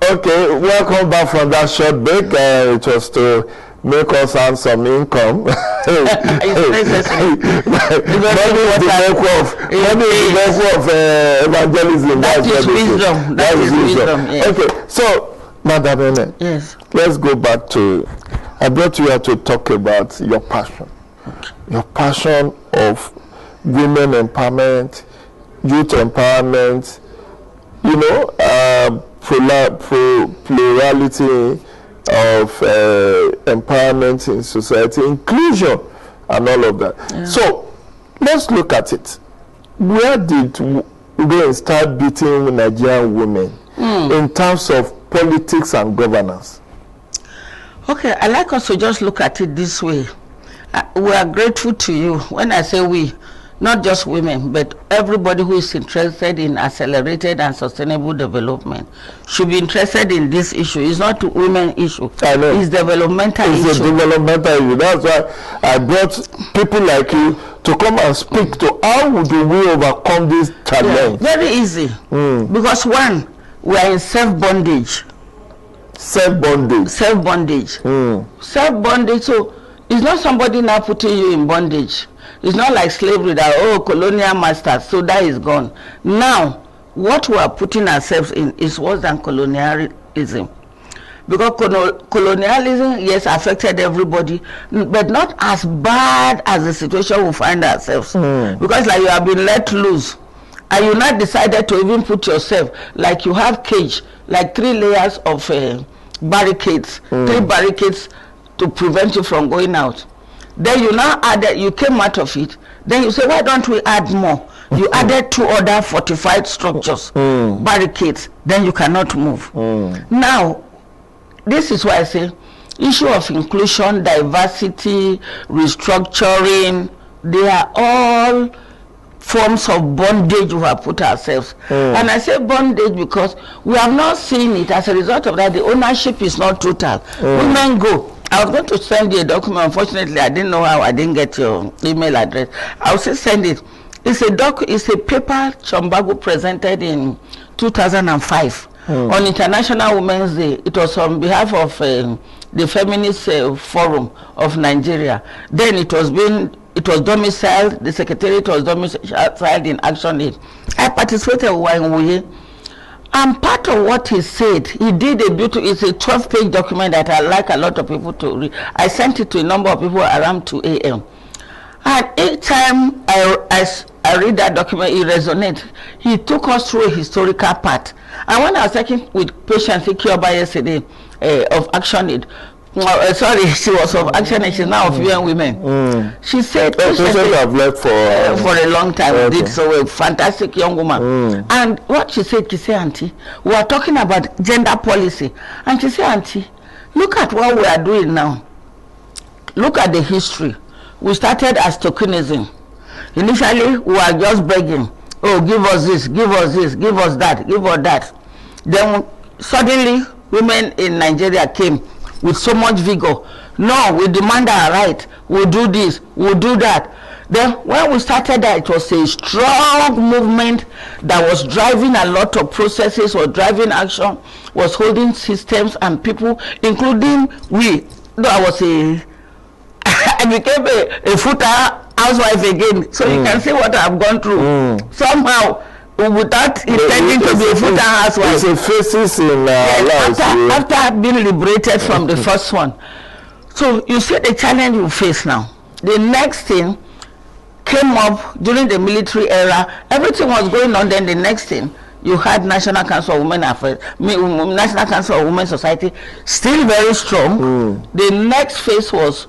Okay, welcome back from that short break. It was to make us earn some income. It's necessary. Money is the miracle of evangelism. That is wisdom. That is wisdom. Yes. Okay, so, Madam Ene, yes, let's go back to, I brought you here to talk about your passion. Okay. Your passion of women empowerment, youth empowerment, you know, plurality of empowerment in society, inclusion, and all of that. Yeah. So, let's look at it. Where did they start beating Nigerian women in terms of politics and governance? Okay, I like us to just look at it this way. We are grateful to you. When I say we, not just women, but everybody who is interested in accelerated and sustainable development should be interested in this issue. It's not a women issue. It's developmental issue. It's a developmental issue. That's why I brought people like you to come and speak to how do we overcome this challenge. Yeah, very easy. Because one, we are in self-bondage. Self-bondage. Self-bondage. Self-bondage. So it's not somebody now putting you in bondage. It's not like slavery that, colonial masters, so that is gone. Now, what we are putting ourselves in is worse than colonialism. Because colonialism, yes, affected everybody, but not as bad as the situation we find ourselves. Because like you have been let loose, and you not decided to even put yourself, like you have cage, like 3 layers of barricades, 3 barricades to prevent you from going out. Then you now added, you came out of it, then you say, why don't we add more? You added 2 other fortified structures, barricades, then you cannot move. Now, this is why I say, issue of inclusion, diversity, restructuring, they are all forms of bondage we have put ourselves. And I say bondage because we have not seen it. As a result of that, the ownership is not total. Women go. I was going to send you a document. Unfortunately, I didn't know how. I didn't get your email address. I'll say send it. It's a paper Chombago presented in 2005 on International Women's Day. It was on behalf of the Feminist Forum of Nigeria. Then it was domiciled. The secretariat was domiciled in Action Aid. I participated in Wuye. And part of what he said, he did it's a 12-page document that I like a lot of people to read. I sent it to a number of people around 2 a.m. And each time I read that document, it resonates. He took us through a historical part. And when I was talking with Patience Ikioba yesterday of Action Aid, she was of Action Aid, she's now of UN Women. She said, I've left for a long time, did so a fantastic young woman. And what she said, Auntie, we are talking about gender policy. And she said, Auntie, look at what we are doing now. Look at the history. We started as tokenism. Initially, we were just begging, give us this, give us this, give us that, give us that. Then suddenly, women in Nigeria came with so much vigor. No, we demand our right. We'll do this, we'll do that. Then when we started that, it was a strong movement that was driving a lot of processes, was driving action, was holding systems and people, including we. No, I became a footer housewife again. So you can see what I've gone through. Somehow, without intending to be a full-time housewife. It's a phases in life. After being liberated from the first one. So you see the challenge you face now. The next thing came up during the military era. Everything was going on. Then the next thing, you had National Council of Women Affairs, National Council of Women Society, still very strong. The next phase was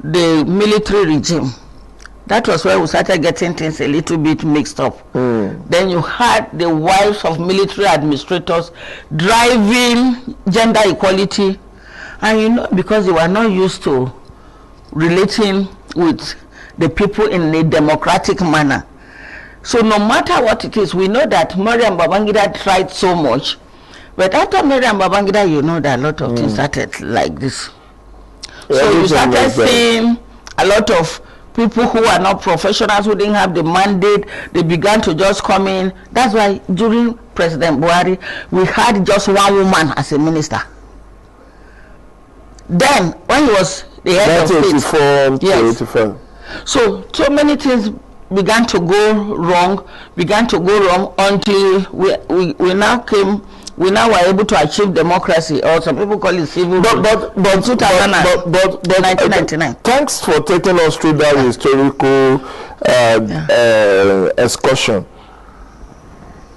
the military regime. That was where we started getting things a little bit mixed up. Then you had the wives of military administrators driving gender equality. And because they were not used to relating with the people in a democratic manner. So no matter what it is, we know that Mariam Babangida tried so much. But after Mariam Babangida, that a lot of things started like this. So you started seeing a lot of people who are not professionals, who didn't have the mandate, they began to just come in. That's why during President Buhari, we had just one woman as a minister. Then, when he was the head of state, yes. So many things began to go wrong, until we now were able to achieve democracy, or some people call it civil rule. But 1999. Thanks for taking us through that historical excursion.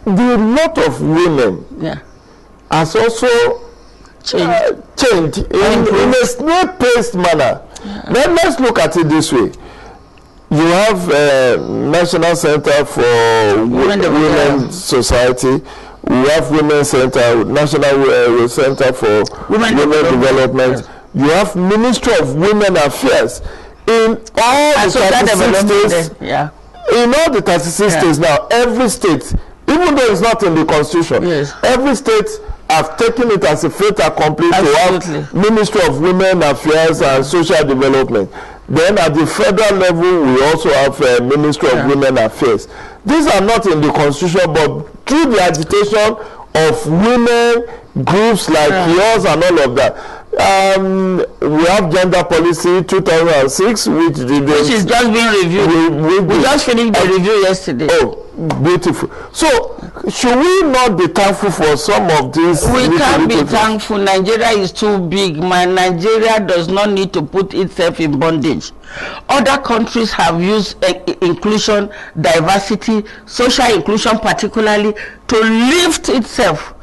The lot of women has also changed in a snail-paced manner. Then let's look at it this way. You have National Center for Women Society. We have Women's Center, National Center for Women Development. Yes. You have Ministry of Women Affairs in all the 36 states. In all the 36 states now, every state, even though it's not in the Constitution, every state have taken it as a fait accompli to have Ministry of Women Affairs and Social Development. Then at the federal level, we also have Ministry of Women Affairs. These are not in the Constitution, but through the agitation of women groups like yours and all of that. We have Gender Policy 2006, which is just being reviewed. We just finished the review yesterday. Oh, beautiful. So, should we not be thankful for some of these? We can't be thankful. Nigeria is too big. Nigeria does not need to put itself in bondage. Other countries have used inclusion, diversity, social inclusion particularly, to lift itself,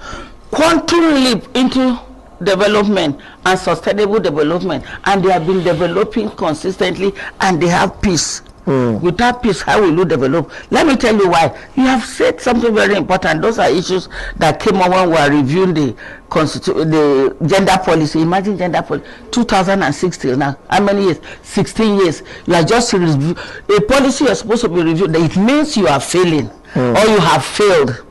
quantum leap into development and sustainable development, and they have been developing consistently, and they have peace. Without peace, how will you develop? Let me tell you why. You have said something very important. Those are issues that came up when we were reviewing the gender policy. Imagine gender policy 2006 till now. How many years? 16 years. You are just review a policy you're supposed to be reviewed. It means you are failing or you have failed.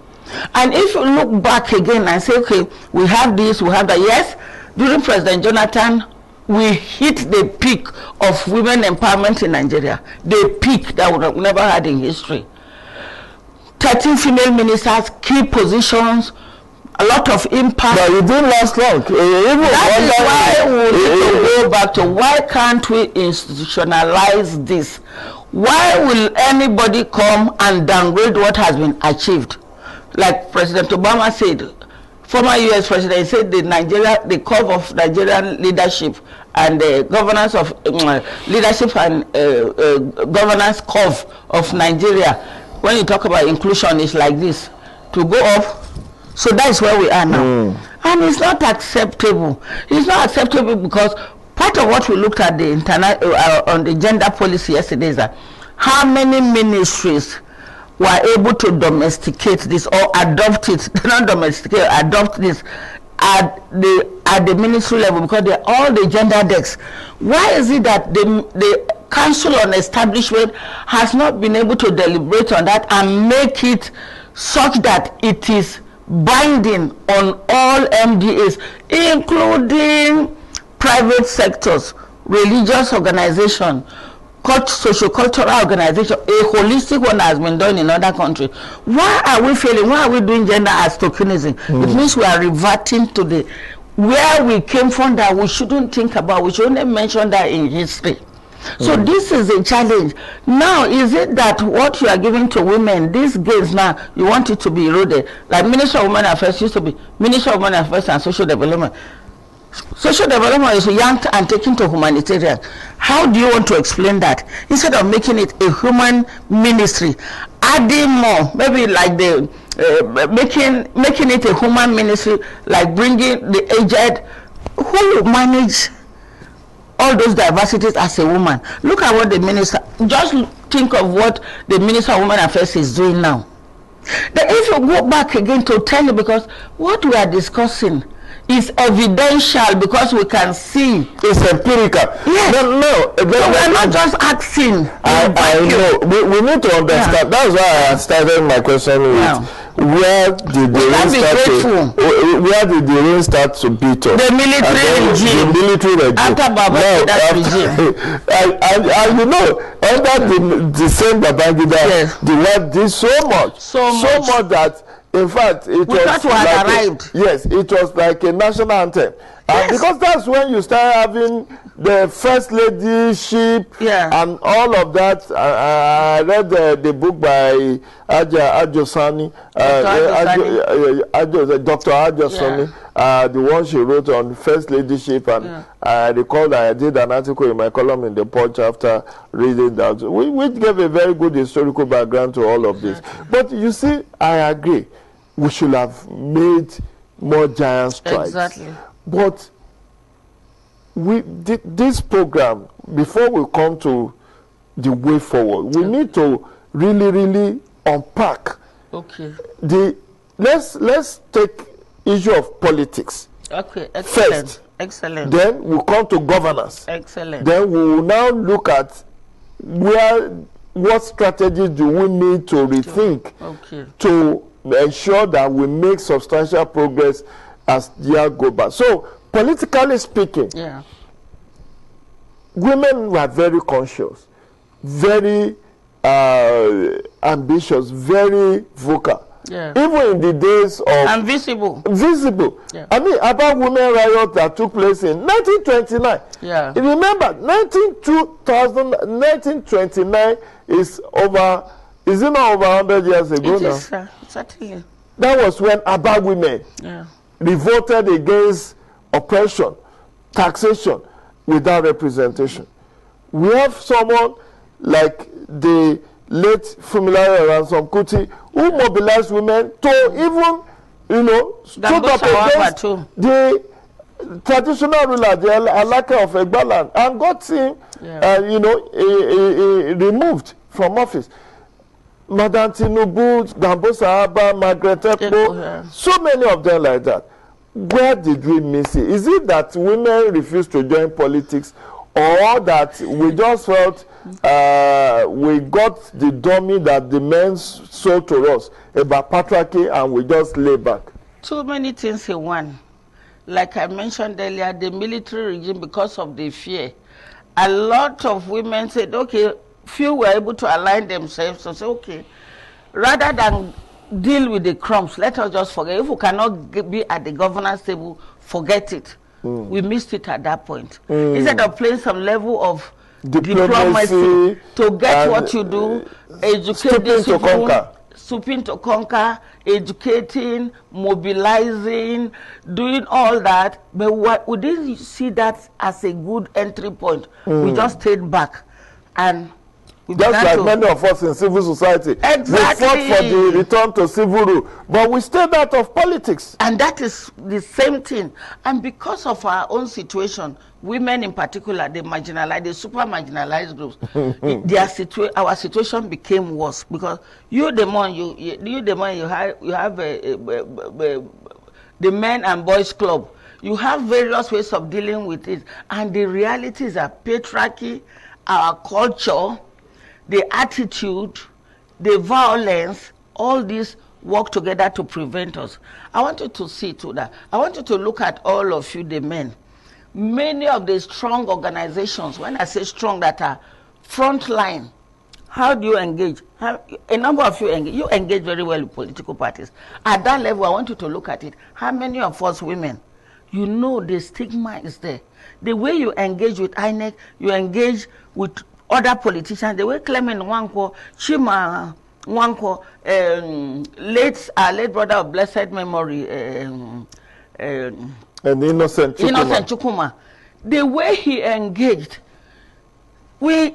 And if you look back again and say, okay, we have this, we have that. Yes, during President Jonathan, we hit the peak of women empowerment in Nigeria. The peak that we have never had in history. 13 female ministers, key positions, a lot of impact. But it didn't last long. That is why we need to go back to why can't we institutionalize this? Why will anybody come and downgrade what has been achieved? Like President Obama said, former U.S. president, said the curve of Nigerian leadership and the governance of leadership and governance curve of Nigeria, when you talk about inclusion, is like this, to go up. So that is where we are now. And it's not acceptable. It's not acceptable because part of what we looked at on the gender policy yesterday is that how many ministries were able to domesticate this or adopt it, not domesticate, adopt this at the ministry level, because they're all the gender decks. Why is it that the Council on Establishment has not been able to deliberate on that and make it such that it is binding on all MDAs, including private sectors, religious organizations, socio-cultural organization, a holistic one has been done in other countries. Why are we failing? Why are we doing gender as tokenism? It means we are reverting to where we came from, that we shouldn't think about. We shouldn't mention that in history. So this is a challenge. Now, is it that what you are giving to women, these gains now, you want it to be eroded? Like Minister of Women Affairs used to be Minister of Women Affairs and Social Development. Social development is yanked and taken to humanitarian. How do you want to explain that? Instead of making it a human ministry, adding more, maybe like making it a human ministry, like bringing the aged, who will manage all those diversities as a woman? Look at what the minister, just think of what the Minister of Women Affairs is doing now. Then if you go back again to tell you, because what we are discussing is evidential, because we can see. It's empirical. Yes. No. So we're not just asking. I know. We need to understand. That's why I started my question with where did the rain start to beat us? The military regime. The military regime. After Babangida regime. And you know, under the same Babangida, the world did so much that In fact, it we thought we had arrived. Yes, it was like a national anthem. And because that's when you start having the first ladyship and all of that. I read the book by Ajosani, Dr. Ajosani, the one she wrote on first ladyship, and I recall that I did an article in my column in the Punch after reading that, which gave a very good historical background to all of this. But you see, I agree, we should have made more giant strides. Exactly. But this program, before we come to the way forward, we need to really unpack. Okay. Let's take issue of politics. Okay. Excellent. First. Excellent. Then we'll come to governance. Excellent. Then we will now look at what strategies do we need to rethink to ensure that we make substantial progress as the year go by. So, politically speaking, women were very conscious, very ambitious, very vocal. Even in the days of... And visible. I mean, about women riot that took place in 1929. Remember, 1929 is over... Is it not over 100 years ago now? It is, certainly. That was when Aba women revolted against oppression, taxation, without representation. We have someone like the late Funmilayo Ransome Kuti, who mobilized women to even, stood up against the traditional ruler, the Alake of Egbaland, and got him, removed from office. Madam Tinubu, Gambo Sahaba, Margaret Ekpo, so many of them like that. Where did we miss it? Is it that women refuse to join politics, or that we just felt we got the dummy that the men sold to us about patriarchy, and we just lay back? Too many things in one. Like I mentioned earlier, the military regime, because of the fear, a lot of women said, okay, few were able to align themselves to say, okay, rather than deal with the crumbs, let us just forget. If we cannot be at the governance table, forget it. We missed it at that point. Instead of playing some level of diplomacy to get what you do, educate these people, stooping to conquer, educating, mobilizing, doing all that. But we didn't see that as a good entry point. We just stayed back. And just like many of us in civil society. Exactly. We fought for the return to civil rule, but we stayed out of politics. And that is the same thing. And because of our own situation, women in particular, the marginalized, the super marginalized groups, our situation became worse, because you have the men and boys club. You have various ways of dealing with it, and the reality is that patriarchy, our culture, the attitude, the violence, all these work together to prevent us. I want you to see to that. I want you to look at all of you, the men. Many of the strong organizations, when I say strong, that are frontline, how do you engage? A number of you engage very well with political parties. At that level, I want you to look at it. How many of us women, the stigma is there. The way you engage with INEC, you engage with other politicians, the way Clement Nwankwo, Chima Nwankwo, late brother of blessed memory, and Innocent Chukuma, the way he engaged, we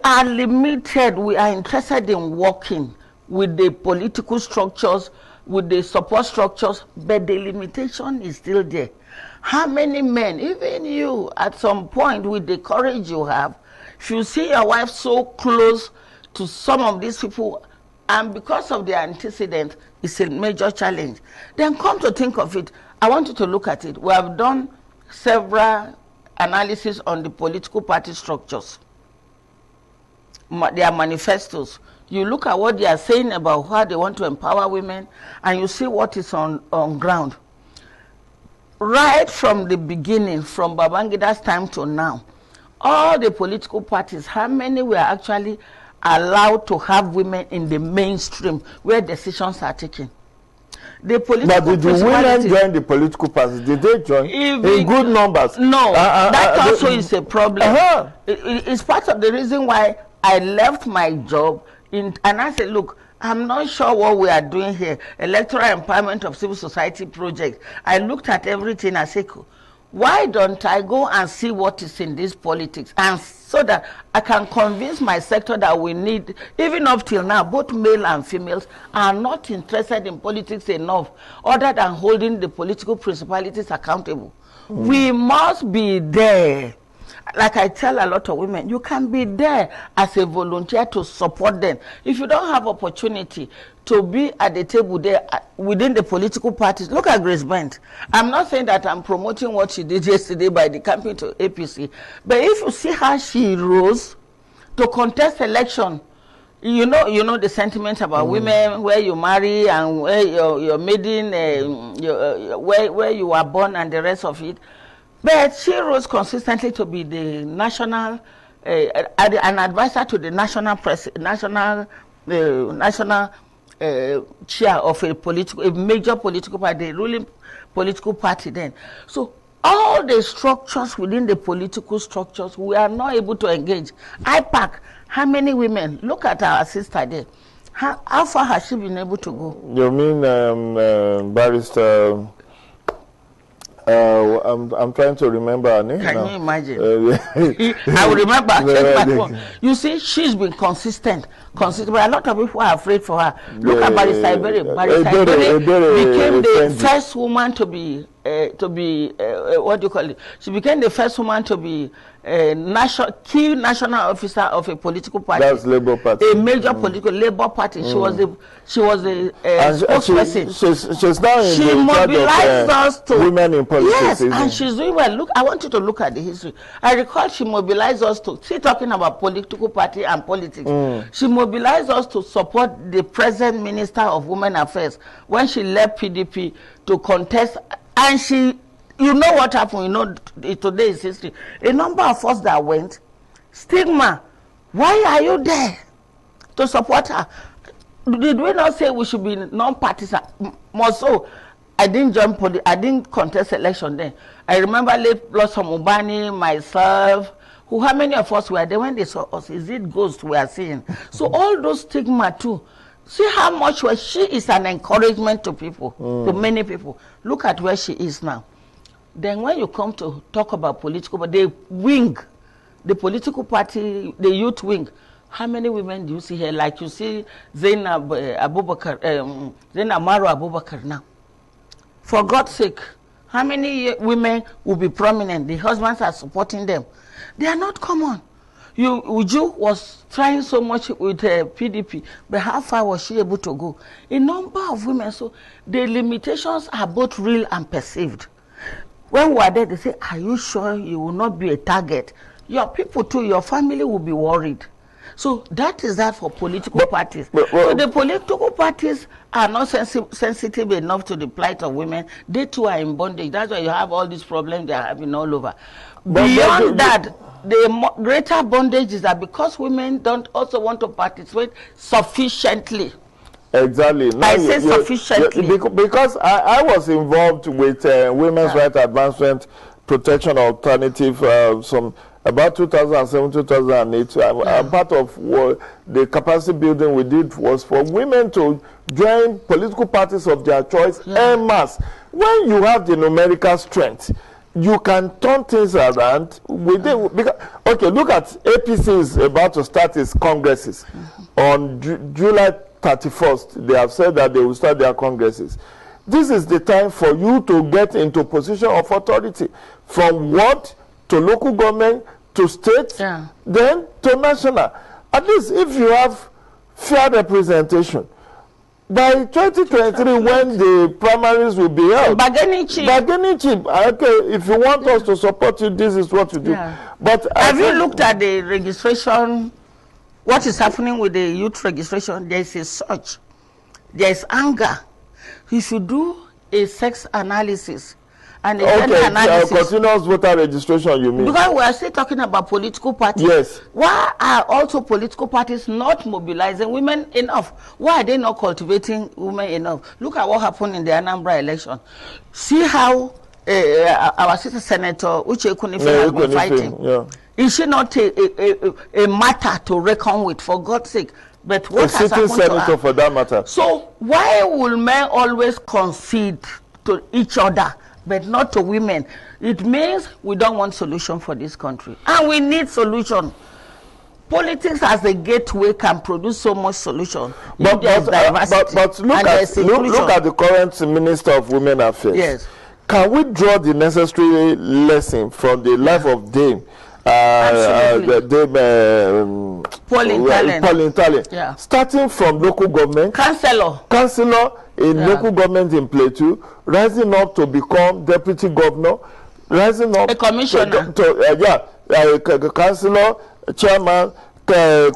are limited. We are interested in working with the political structures, with the support structures, but the limitation is still there. How many men, even you, at some point, with the courage you have, if you see your wife so close to some of these people, and because of their antecedent, it's a major challenge. Then come to think of it, I want you to look at it. We have done several analysis on the political party structures, their manifestos. You look at what they are saying about how they want to empower women, and you see what is on ground. Right from the beginning, from Babangida's time to now, all the political parties, how many were actually allowed to have women in the mainstream where decisions are taken? The political But did the women join the political parties? Did they join in good numbers? No, that also is a problem. It's part of the reason why I left my job and I said, look, I'm not sure what we are doing here. Electoral empowerment of civil society project. I looked at everything. I said, why don't I go and see what is in this politics, and so that I can convince my sector that we need, even up till now, both male and females are not interested in politics enough, other than holding the political principalities accountable. We must be there. Like I tell a lot of women, you can be there as a volunteer to support them. If you don't have opportunity to be at the table there within the political parties, look at Grace Bent. I'm not saying that I'm promoting what she did yesterday by the campaign to APC, but if you see how she rose to contest election, you know the sentiments about women, where you marry and where your maiden, where you were born and the rest of it. But she rose consistently to be the national, an advisor to the national chair of a major political party, the ruling political party then. So all the structures within the political structures, we are not able to engage. IPAC, how many women? Look at our sister there. How far has she been able to go? You mean Barrister... I'm trying to remember her name. Can you imagine? I will remember. Check my phone. You see, she's been consistent. But a lot of people are afraid for her. Look at Barrister Iberi. Barrister Iberi became the first woman to be what do you call it? She became the first woman to be key national officer of a political party. That's Labour Party. A major political Labour Party. She was a spokesperson. She's now in she mobilized us to women in politics. Yes, and she's doing well. Look, I want you to look at the history. I recall she mobilized us to talking about political party and politics. She mobilized us to support the present Minister of Women Affairs when she left PDP to contest, and she. You know what happened, you know, today is history. A number of us that went, stigma, why are you there to support her? Did we not say we should be non-partisan? More so, I didn't contest election then. I remember late Blossom Ubani, myself, how many of us were there when they saw us? Is it ghosts we are seeing? So all those stigma too. See how much she is an encouragement to people, to many people. Look at where she is now. Then when you come to talk about political, but the wing, the political party, the youth wing, how many women do you see here? Like you see Zainab Abubakar, Zainab Maro Abubakar now. For God's sake, how many women will be prominent? The husbands are supporting them. They are not common. Uju was trying so much with PDP, but how far was she able to go? A number of women, so the limitations are both real and perceived. When we are there, they say, are you sure you will not be a target? Your people too, your family will be worried. So that is that for political parties. So the political parties are not sensitive enough to the plight of women. They too are in bondage. That's why you have all these problems they are having all over. Beyond that, the greater bondage is that because women don't also want to participate sufficiently. Exactly. Now I say sufficiently. Because I was involved with Women's Rights Advancement Protection Alternative about 2007, 2008. I'm part of the capacity building we did was for women to join political parties of their choice en masse. When you have the numerical strength, you can turn things around within. Because, okay, look at APC is about to start its congresses on July 31st. They have said that they will start their congresses. This is the time for you to get into position of authority, from ward to local government to state, then to national. At least if you have fair representation, by 2023 when the primaries will be held, bargaining chip. Okay, if you want us to support you, this is what you do. But have you looked at the registration? What is happening with the youth registration? There is a surge. There is anger. You should do a sex analysis and a gender analysis. Continuous voter registration, you mean? Because we are still talking about political parties. Yes. Why are also political parties not mobilizing women enough? Why are they not cultivating women enough? Look at what happened in the Anambra election. See how our sister Senator Uche Kunife has been fighting. Yeah. Is she not a matter to reckon with, for God's sake? But what has happened to her? Senator for that matter. So why will men always concede to each other but not to women? It means we don't want solution for this country, and we need solution. Politics as a gateway can produce so much solution. But look at the current Minister of Women Affairs. Yes. Can we draw the necessary lesson from the life of Dame? Pauline Talent. Yeah. Starting from local government, councillor in local government in Plateau, rising up to become deputy governor, rising up a commissioner, councillor, chairman,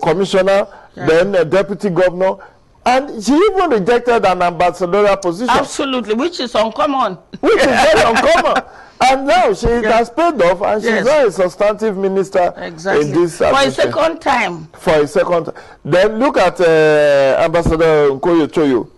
commissioner, then deputy governor. And she even rejected an ambassadorial position. Absolutely, which is uncommon. Which is very uncommon. And now she has paid off, and she's now a substantive minister in this for a second time. For a second time. Then look at Ambassador Nkoyo Choyo.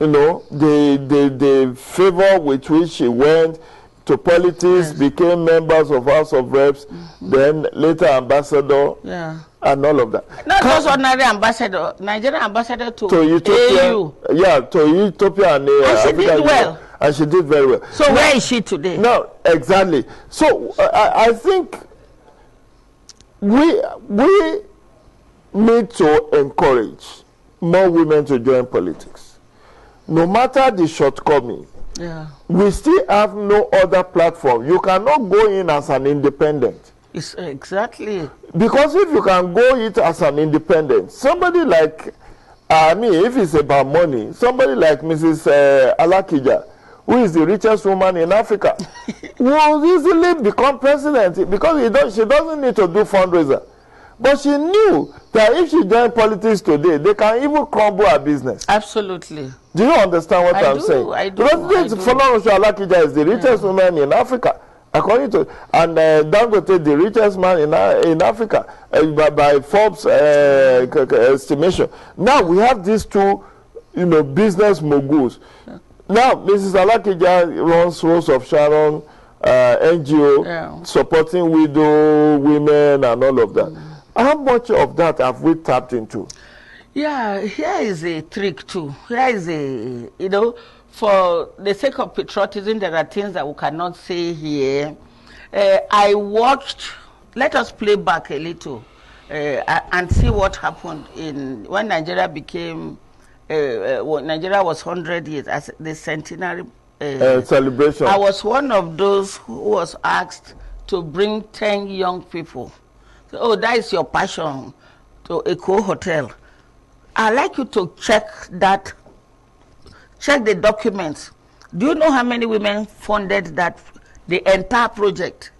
You know, the favor with which she went to politics, became members of House of Reps, then later ambassador, and all of that. Not just ordinary ambassador, Nigerian ambassador to Ethiopia. AU. Yeah, to Ethiopia and she did well. And she did very well. So where is she today? No, exactly. So I think we need to encourage more women to join politics. No matter the shortcoming, we still have no other platform. You cannot go in as an independent. It's exactly. Because if you can go it as an independent, somebody like, if it's about money, somebody like Mrs. Alakija, who is the richest woman in Africa, will easily become president because she doesn't need to do fundraiser. But she knew that if she joined politics today, they can even crumble her business. Absolutely. Do you understand what I'm saying? I do. President Alakija is the richest woman in Africa, according to, and Dangote, the richest man in Africa, by Forbes estimation. Now we have these two, business moguls. Now, Mrs. Alakija runs Rose of Sharon NGO, supporting widow women and all of that. How much of that have we tapped into? Yeah, here is a trick too. Here is a, for the sake of patriotism, there are things that we cannot say here. I watched, let us play back a little and see what happened when Nigeria became, Nigeria was 100 years as the centenary celebration. I was one of those who was asked to bring 10 young people. So, oh, that is your passion, to Eco Hotel. I'd like you to check the documents. Do you know how many women funded the entire project?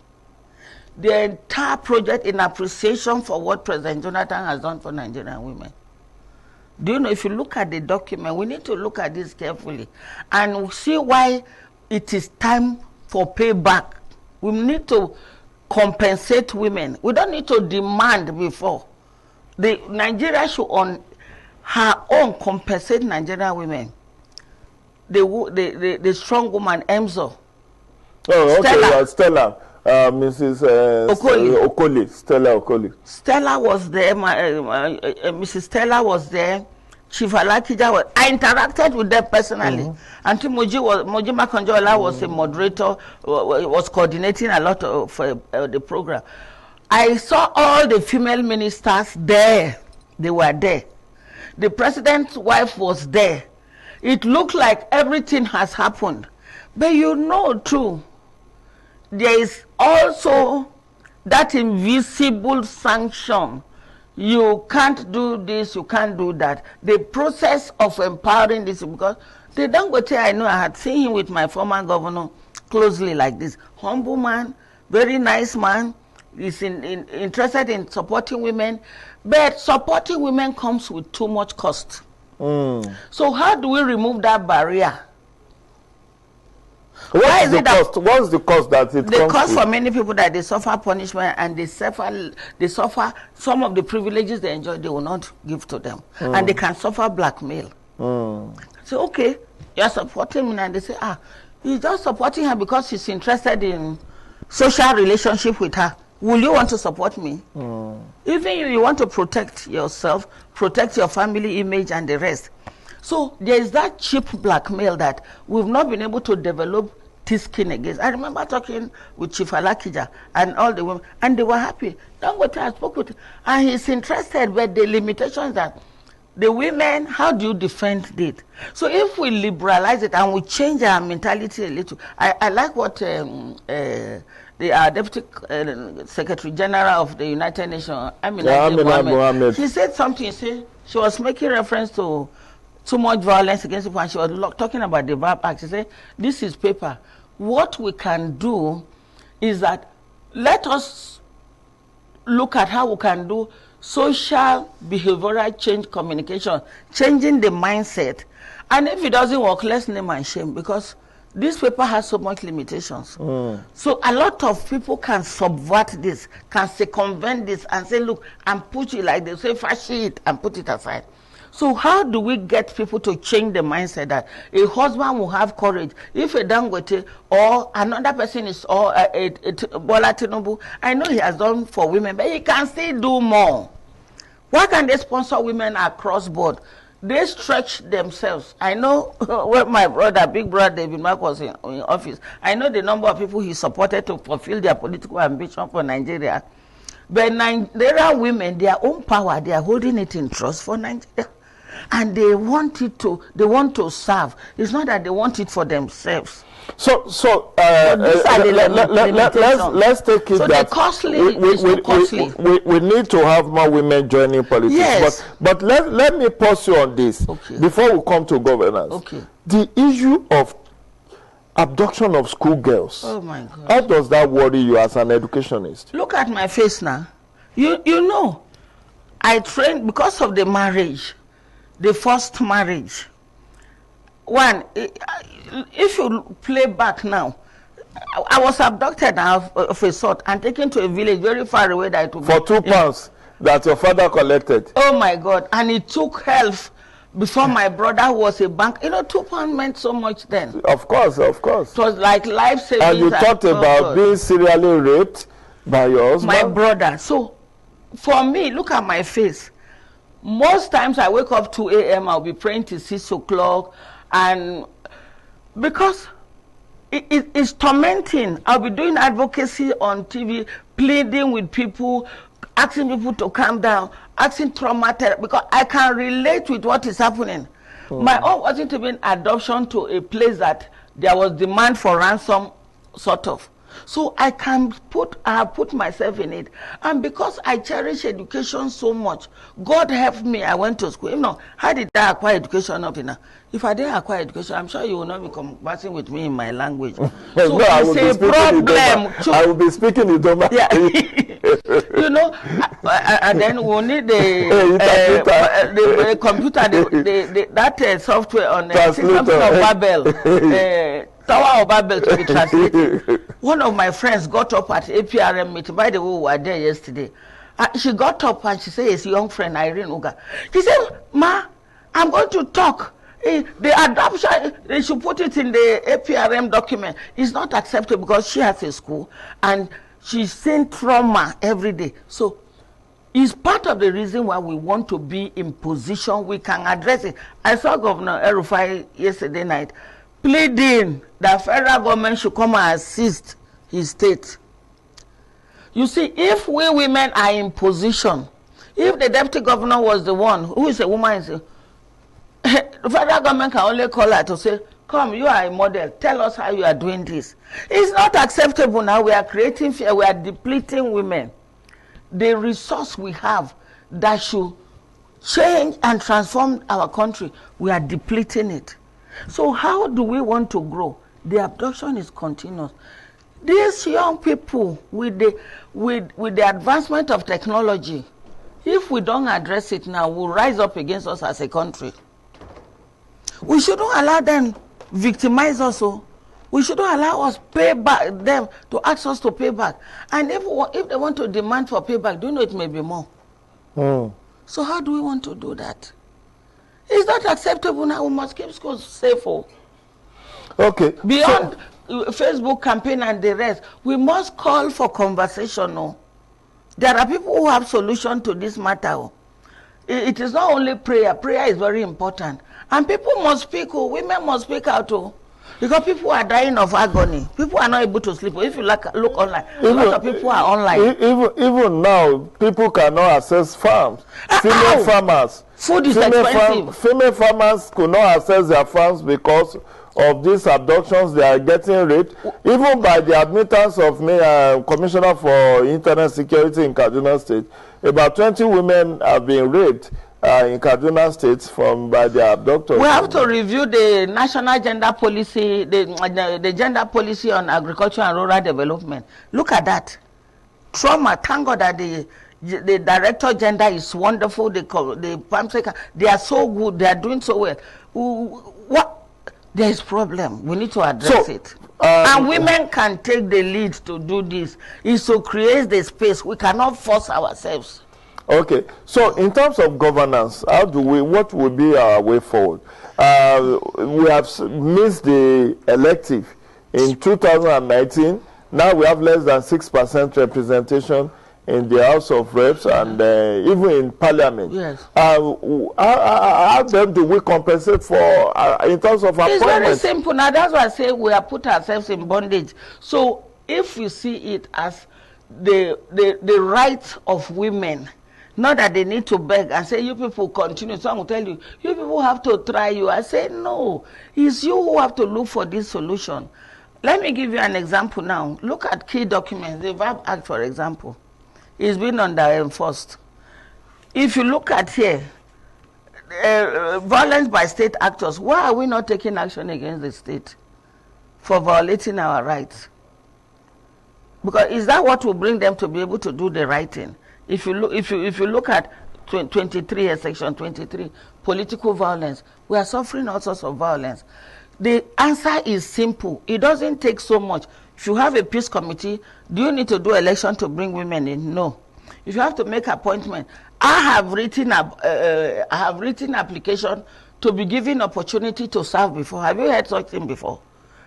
The entire project in appreciation for what President Jonathan has done for Nigerian women. Do you know, if you look at the document, we need to look at this carefully and see why it is time for payback. We need to compensate women. We don't need to demand before. Nigeria should on her own compensate Nigerian women. The strong woman, Emzo. Oh, okay, Stella. Mrs. Okoli. Stella Okoli. Stella was there. Mrs. Stella was there. Chief Alakija I interacted with them personally. Auntie Moji Makanjola was a moderator, was coordinating a lot of the program. I saw all the female ministers there. They were there. The president's wife was there. It looked like everything has happened. But too, there is also that invisible sanction. You can't do this, you can't do that. The process of empowering this, because the Dangote, I know, I had seen him with my former governor closely like this. Humble man, very nice man, is interested in supporting women, but supporting women comes with too much cost. So how do we remove that barrier? What is the cost? What's the cost that it comes to? The cost for many people that they suffer punishment and they suffer some of the privileges they enjoy, they will not give to them. And they can suffer blackmail. So, okay, you're supporting me, and they say, you're just supporting her because she's interested in social relationship with her. Will you want to support me? Even you want to protect yourself, protect your family image and the rest. So there is that cheap blackmail that we've not been able to develop thick skin against. I remember talking with Chief Alakija and all the women, and they were happy. Dangote, I spoke with him, and he's interested, but the limitations that the women, how do you defend it? So if we liberalize it and we change our mentality a little, I like what the Deputy Secretary General of the United Nations, Amina Mohammed, she said something. She was making reference to too much violence against people, and she was talking about the VAP Act. She said, this is paper. What we can do is that let us look at how we can do social behavioral change communication, changing the mindset. And if it doesn't work, let's name and shame, because this paper has so much limitations. So a lot of people can subvert this, can circumvent this and say, look, and put it like they say, fash it and put it aside. So how do we get people to change the mindset that a husband will have courage if a Dangote or another person is, or Bola Tinubu, I know he has done for women, but he can still do more. Why can't they sponsor women across board? They stretch themselves. I know when my brother, big brother David Mark was in office, I know the number of people he supported to fulfill their political ambition for Nigeria. But Nigerian women, their own power, they are holding it in trust for Nigeria. And they want to serve. It's not that they want it for themselves. So let's take it that we need to have more women joining politics. Yes. But let me pause you on this before we come to governance. The issue of abduction of schoolgirls. Oh my God. How does that worry you as an educationist? Look at my face now. You know, I trained because of the marriage, the first marriage. One, if you play back now, I was abducted of a sort and taken to a village very far away that it would for £2 that your father collected. Oh my God. And it took help before my brother was a bank. You know, £2 meant so much then. Of course. It was like life saving. And you talked about being serially raped by your husband. My brother. So for me, look at my face. Most times I wake up 2 a.m. I'll be praying till 6 o'clock. And because it's tormenting. I'll be doing advocacy on TV, pleading with people, asking people to calm down, asking trauma therapy, because I can relate with what is happening. My own wasn't even adoption to a place that there was demand for ransom, sort of. So I have put myself in it. And because I cherish education so much, God helped me, I went to school. You know, how did I acquire education up in? If I didn't acquire education, I'm sure you will not be conversing with me in my language. So no, it's a problem. I will be speaking in Doma. Yeah. You know, and then we'll need the computer, that software on the system of Babel. Tower of Babel to be translated. One of my friends got up at APRM meeting. By the way, we were there yesterday. She got up and she said, it's a young friend, Irene Uga. She said, Ma, I'm going to talk. The adoption, they should put it in the APRM document. It's not acceptable because she has a school and she's seeing trauma every day. So it's part of the reason why we want to be in position we can address it. I saw Governor Erufai yesterday night pleading that federal government should come and assist his state. You see, if we women are in position, if the deputy governor was the one who is a woman, the federal government can only call her to say, come, you are a model, tell us how you are doing this. It's not acceptable now. We are creating fear, we are depleting women. The resource we have that should change and transform our country, we are depleting it. So how do we want to grow? The abduction is continuous. These young people, with the advancement of technology, if we don't address it now, will rise up against us as a country. We shouldn't allow them victimize us. We shouldn't allow us pay back them to ask us to pay back. And if they want to demand for payback, do you know it may be more? So how do we want to do that? It's not acceptable now. We must keep schools safe. Okay. Beyond Facebook campaign and the rest, we must call for conversation. There are people who have solution to this matter. It is not only prayer. Prayer is very important. And people must speak. Women must speak out. Because people are dying of agony. People are not able to sleep. If you look online, a lot of people are online. Even now, people cannot access farms. Female farmers. Food is expensive. Female farmers could not access their farms because of these abductions. They are getting raped. Even by the admittance of Commissioner for Internet Security in Kaduna State, about 20 women have been raped in Kaduna State by their abductors. We have to review the national gender policy, the gender policy on agriculture and rural development. Look at that. Trauma. Thank God that the director gender is wonderful. The farm sector, they are so good. They are doing so well. What? There is problem. We need to address it. And women can take the lead to do this. Is to create the space. We cannot force ourselves. Okay. So in terms of governance, what will be our way forward? We have missed the elective in 2019. Now we have less than 6% representation in the House of Reps and even in Parliament. Yes. How then do we compensate for in terms of appointments? It's very simple. Now that's why I say we have put ourselves in bondage. So if we see it as the right of women, not that they need to beg and say, you people continue. Someone will tell you, you people have to try you. I say, no. It's you who have to look for this solution. Let me give you an example now. Look at key documents. The VAB Act, for example, is being under-enforced. If you look at here, violence by state actors, why are we not taking action against the state for violating our rights? Because is that what will bring them to be able to do the right thing? If you look at 23, section 23, political violence, we are suffering all sorts of violence. The answer is simple. It doesn't take so much. If you have a peace committee, do you need to do election to bring women in? No. If you have to make appointment, I have written application to be given opportunity to serve before. Have you heard such thing before?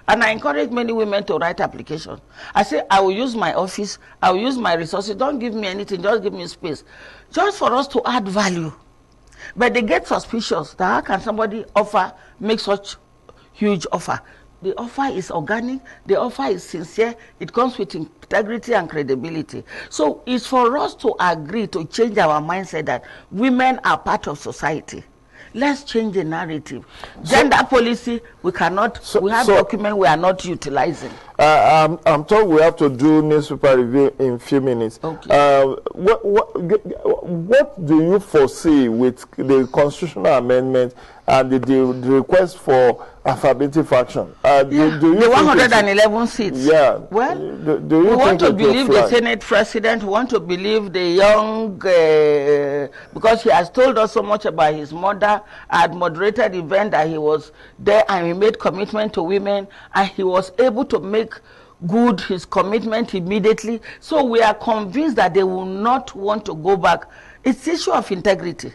And I encourage many women to write application. I say, I will use my office, I will use my resources. Don't give me anything, just give me space. Just for us to add value. But they get suspicious that how can somebody make such huge offer? The offer is organic, the offer is sincere, it comes with integrity and credibility. So it's for us to agree to change our mindset that women are part of society. Let's change the narrative. Gender policy, we cannot, we have documents we are not utilizing. I'm told we have to do newspaper review in a few minutes. Okay. What do you foresee with the constitutional amendment and the request for affirmative action? Do you the 111 seats. Yeah. Well, do you we want to believe the Senate president, we want to believe the young, because he has told us so much about his mother. I had moderated the event that he was there and he made commitment to women and he was able to make good his commitment immediately. So we are convinced that they will not want to go back. It's issue of integrity.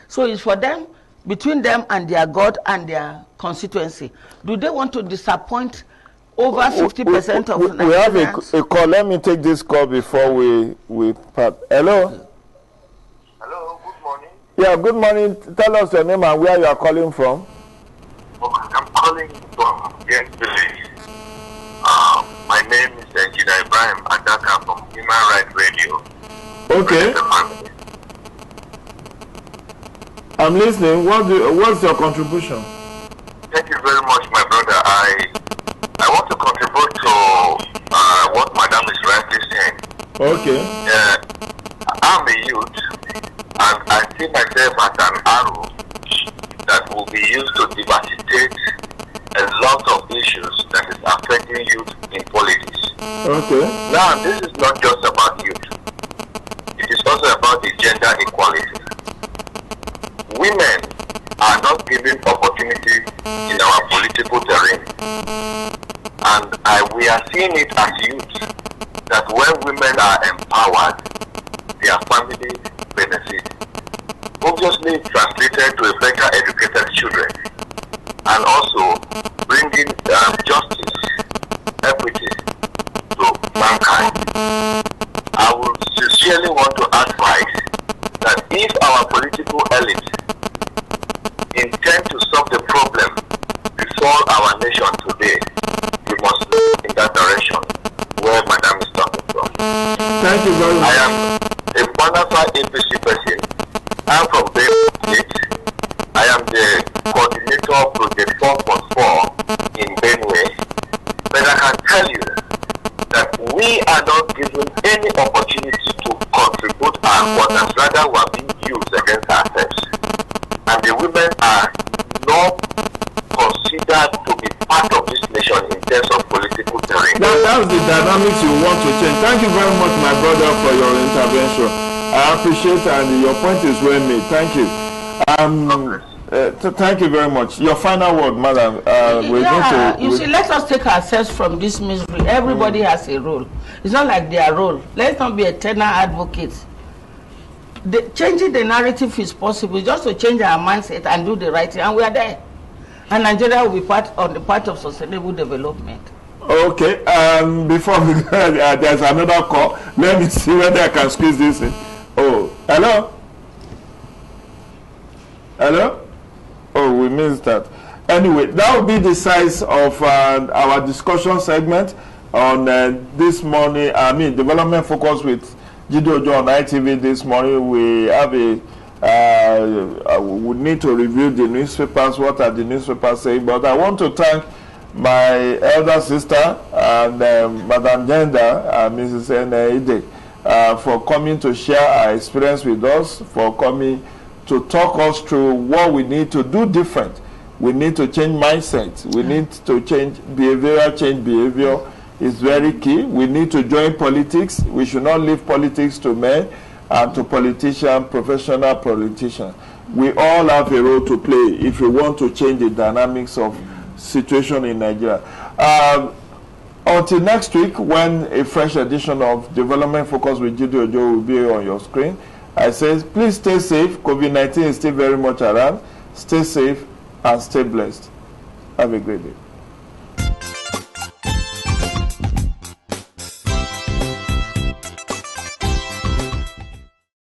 So it's for them, between them and their God and their constituency. Do they want to disappoint over 50% of Nigerians? We have a call. Let me take this call before we part. Hello? Hello, good morning. Yeah, good morning. Tell us your name and where you are calling from. Okay, I'm calling from yesterday. My name is Jide Adaka from Human Rights Radio. Okay. I'm listening. What's your contribution? Thank you very much, my brother. I want to contribute to what Madam is rightly saying. Okay. I'm a youth, and I see myself as an arrow that will be used to devastate a lot of issues that is affecting youth in politics. Okay. Now, this is not just about youth. It is also about the gender equality. Women are not given opportunity in our political terrain. And we are seeing it as youth, that when women are empowered, their family benefit. Obviously translated to a better educated children, and also bringing justice, equity to mankind. I would sincerely want to advise that if our political elite intend to solve the problem before our nation today, we must look in that direction where Madam is talking from. Thank you very much. I am a bona fide APC person. I'm from Bay State. I am the coordinator of Project 4.4 in Benue. But I can tell you that we are not given any opportunity to contribute our quarters. Rather, we are being used against ourselves. And the women are not considered to be part of this nation in terms of political terrain. That's the dynamics you want to change. Thank you very much, my brother, for your intervention. I appreciate and your point is well made. Thank you. Thank you very much. Your final word, madam. See, let us take ourselves from this misery. Everybody has a role. It's not like their role. Let's not be eternal advocates. Changing the narrative is possible, just to change our mindset and do the right thing, and we are there. And Nigeria will be on the part of sustainable development. Okay. Before we go, there's another call. Let me see whether I can squeeze this in. Oh, hello. Hello. Oh, we missed that. Anyway, that will be the size of our discussion segment on this morning. Development focus with Jide on ITV this morning. We have we need to review the newspapers. What are the newspapers saying? But I want to thank my elder sister and Madam Jide, Mrs. Jide, for coming to share our experience with us, for coming to talk us through what we need to do different. We need to change mindset. We need to change behavior is very key. We need to join politics. We should not leave politics to men and to politicians, professional politicians. We all have a role to play if we want to change the dynamics of situation in Nigeria. Until next week, when a fresh edition of Development Focus with Jide Ojo will be on your screen, I say, please stay safe. COVID-19 is still very much around. Stay safe and stay blessed. Have a great day.